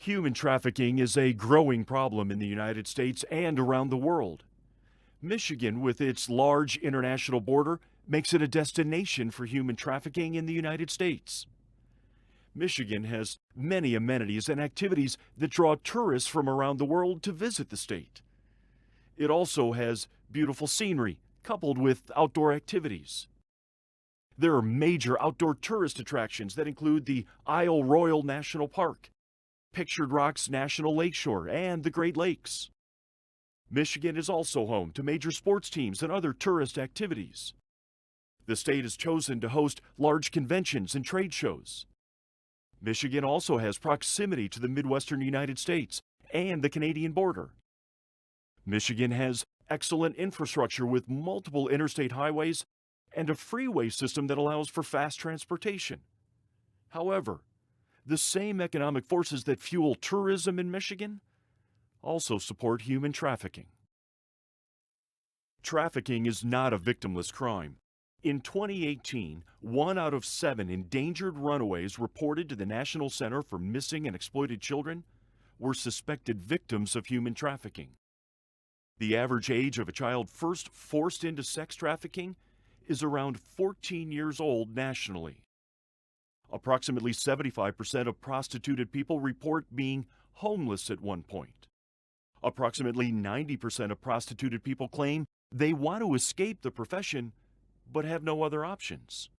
Human trafficking is a growing problem in the United States and around the world. Michigan, with its large international border, makes it a destination for human trafficking in the United States. Michigan has many amenities and activities that draw tourists from around the world to visit the state. It also has beautiful scenery, coupled with outdoor activities. There are major outdoor tourist attractions that include the Isle Royale National Park, Pictured Rocks National Lakeshore, and the Great Lakes. Michigan is also home to major sports teams and other tourist activities. The state has chosen to host large conventions and trade shows. Michigan also has proximity to the Midwestern United States and the Canadian border. Michigan has excellent infrastructure with multiple interstate highways and a freeway system that allows for fast transportation. However, the same economic forces that fuel tourism in Michigan also support human trafficking. Trafficking is not a victimless crime. In 2018, 1 out of 7 endangered runaways reported to the National Center for Missing and Exploited Children were suspected victims of human trafficking. The average age of a child first forced into sex trafficking is around 14 years old nationally. Approximately 75% of prostituted people report being homeless at one point. Approximately 90% of prostituted people claim they want to escape the profession but have no other options.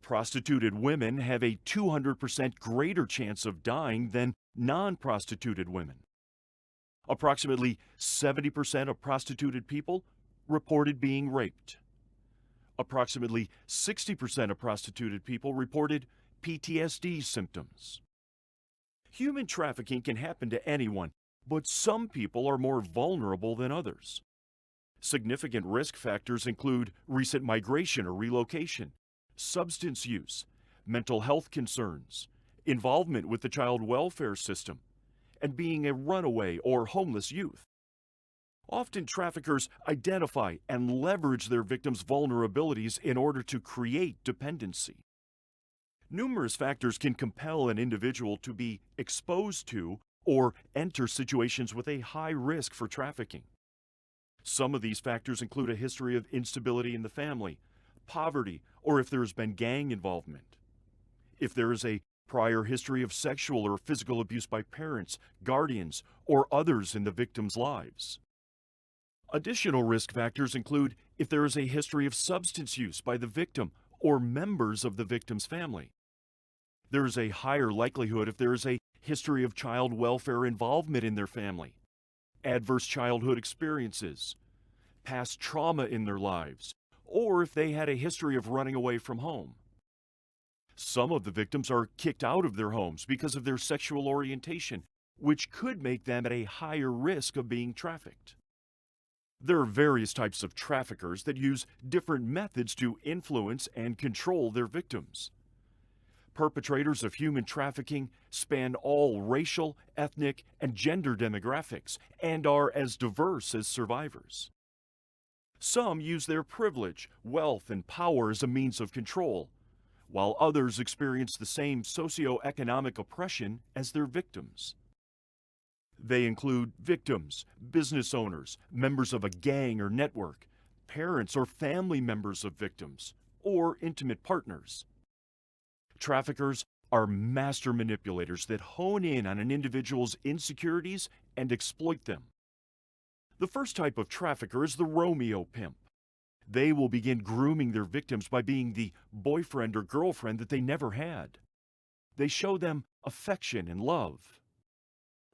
Prostituted women have a 200% greater chance of dying than non-prostituted women. Approximately 70% of prostituted people reported being raped. Approximately 60% of prostituted people reported PTSD symptoms. Human trafficking can happen to anyone, but some people are more vulnerable than others. Significant risk factors include recent migration or relocation, substance use, mental health concerns, involvement with the child welfare system, and being a runaway or homeless youth. Often traffickers identify and leverage their victims' vulnerabilities in order to create dependency. Numerous factors can compel an individual to be exposed to or enter situations with a high risk for trafficking. Some of these factors include a history of instability in the family, poverty, or if there has been gang involvement. If there is a prior history of sexual or physical abuse by parents, guardians, or others in the victim's lives. Additional risk factors include if there is a history of substance use by the victim or members of the victim's family. There is a higher likelihood if there is a history of child welfare involvement in their family, adverse childhood experiences, past trauma in their lives, or if they had a history of running away from home. Some of the victims are kicked out of their homes because of their sexual orientation, which could make them at a higher risk of being trafficked. There are various types of traffickers that use different methods to influence and control their victims. Perpetrators of human trafficking span all racial, ethnic, and gender demographics and are as diverse as survivors. Some use their privilege, wealth, and power as a means of control, while others experience the same socioeconomic oppression as their victims. They include victims, business owners, members of a gang or network, parents or family members of victims, or intimate partners. Traffickers are master manipulators that hone in on an individual's insecurities and exploit them. The first type of trafficker is the Romeo Pimp. They will begin grooming their victims by being the boyfriend or girlfriend that they never had. They show them affection and love.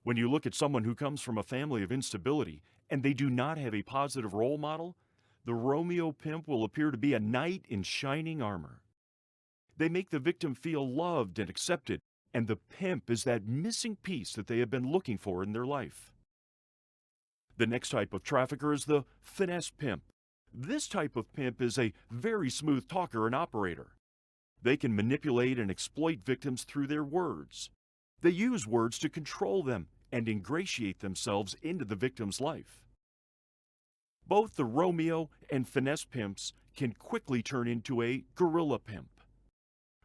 When you look at someone who comes from a family of instability and they do not have a positive role model, the Romeo Pimp will appear to be a knight in shining armor. They make the victim feel loved and accepted, and the pimp is that missing piece that they have been looking for in their life. The next type of trafficker is the Finesse Pimp. This type of pimp is a very smooth talker and operator. They can manipulate and exploit victims through their words. They use words to control them and ingratiate themselves into the victim's life. Both the Romeo and Finesse Pimps can quickly turn into a guerrilla pimp.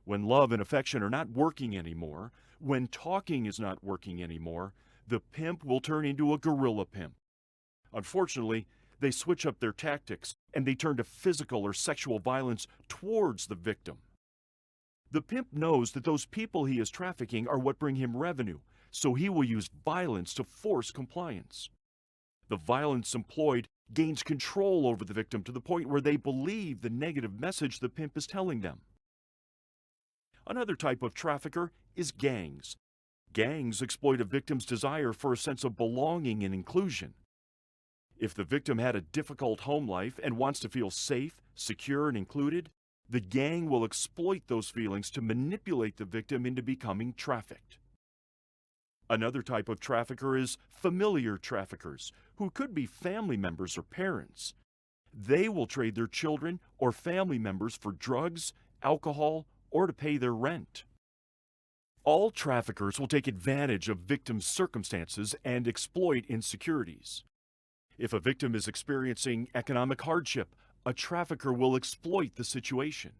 When love and affection are not working anymore, When talking is not working anymore, the pimp will turn into a guerrilla pimp. Unfortunately, they switch up their tactics and they turn to physical or sexual violence towards the victim. The pimp knows that those people he is trafficking are what bring him revenue, so he will use violence to force compliance. The violence employed gains control over the victim to the point where they believe the negative message the pimp is telling them. Another type of trafficker is gangs. Gangs exploit a victim's desire for a sense of belonging and inclusion. If the victim had a difficult home life and wants to feel safe, secure, and included, the gang will exploit those feelings to manipulate the victim into becoming trafficked. Another type of trafficker is familiar traffickers, who could be family members or parents. They will trade their children or family members for drugs, alcohol, or to pay their rent. All traffickers will take advantage of victims' circumstances and exploit insecurities. If a victim is experiencing economic hardship, a trafficker will exploit the situation.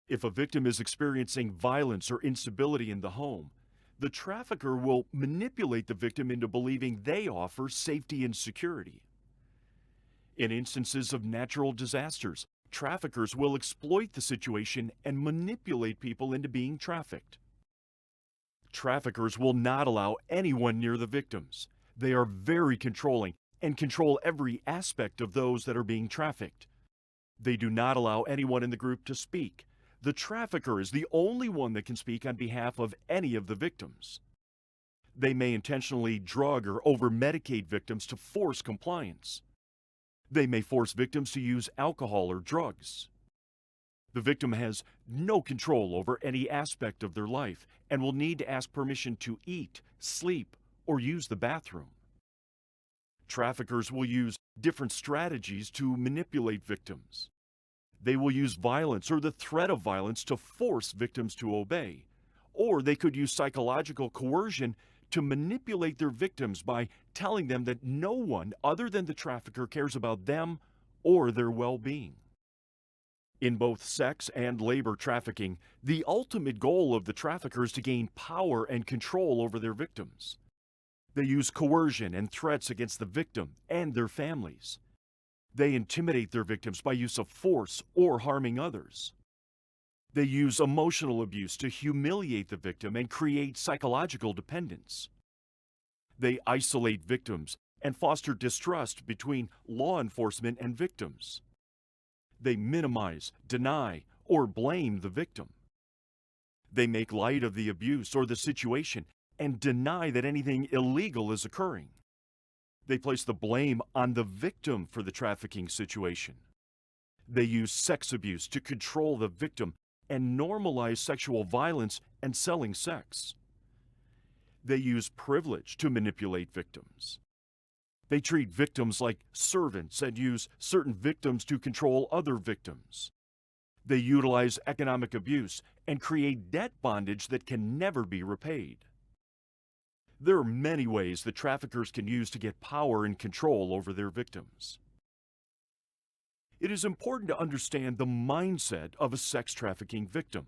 If a victim is experiencing violence or instability in the home, the trafficker will manipulate the victim into believing they offer safety and security. In instances of natural disasters, traffickers will exploit the situation and manipulate people into being trafficked. Traffickers will not allow anyone near the victims. They are very controlling and control every aspect of those that are being trafficked. They do not allow anyone in the group to speak. The trafficker is the only one that can speak on behalf of any of the victims. They may intentionally drug or over-medicate victims to force compliance. They may force victims to use alcohol or drugs. The victim has no control over any aspect of their life and will need to ask permission to eat, sleep, or use the bathroom. Traffickers will use different strategies to manipulate victims. They will use violence or the threat of violence to force victims to obey, or they could use psychological coercion to manipulate their victims by telling them that no one other than the trafficker cares about them or their well-being. In both sex and labor trafficking, the ultimate goal of the trafficker is to gain power and control over their victims. They use coercion and threats against the victim and their families. They intimidate their victims by use of force or harming others. They use emotional abuse to humiliate the victim and create psychological dependence. They isolate victims and foster distrust between law enforcement and victims. They minimize, deny, or blame the victim. They make light of the abuse or the situation and deny that anything illegal is occurring. They place the blame on the victim for the trafficking situation. They use sex abuse to control the victim and normalize sexual violence and selling sex. They use privilege to manipulate victims. They treat victims like servants and use certain victims to control other victims. They utilize economic abuse and create debt bondage that can never be repaid. There are many ways that traffickers can use to get power and control over their victims. It is important to understand the mindset of a sex trafficking victim.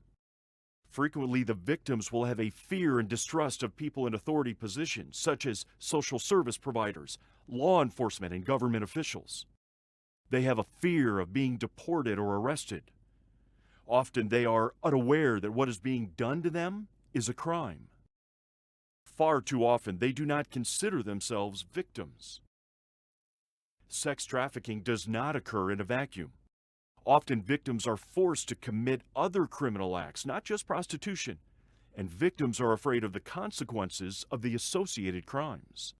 Frequently, the victims will have a fear and distrust of people in authority positions, such as social service providers, law enforcement, and government officials. They have a fear of being deported or arrested. Often they are unaware that what is being done to them is a crime. Far too often, they do not consider themselves victims. Sex trafficking does not occur in a vacuum. Often victims are forced to commit other criminal acts, not just prostitution, and victims are afraid of the consequences of the associated crimes.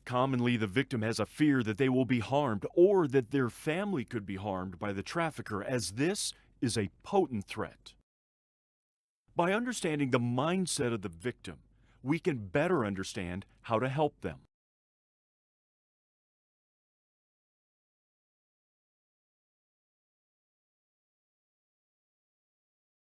Commonly, the victim has a fear that they will be harmed or that their family could be harmed by the trafficker, as this is a potent threat. By understanding the mindset of the victim, we can better understand how to help them.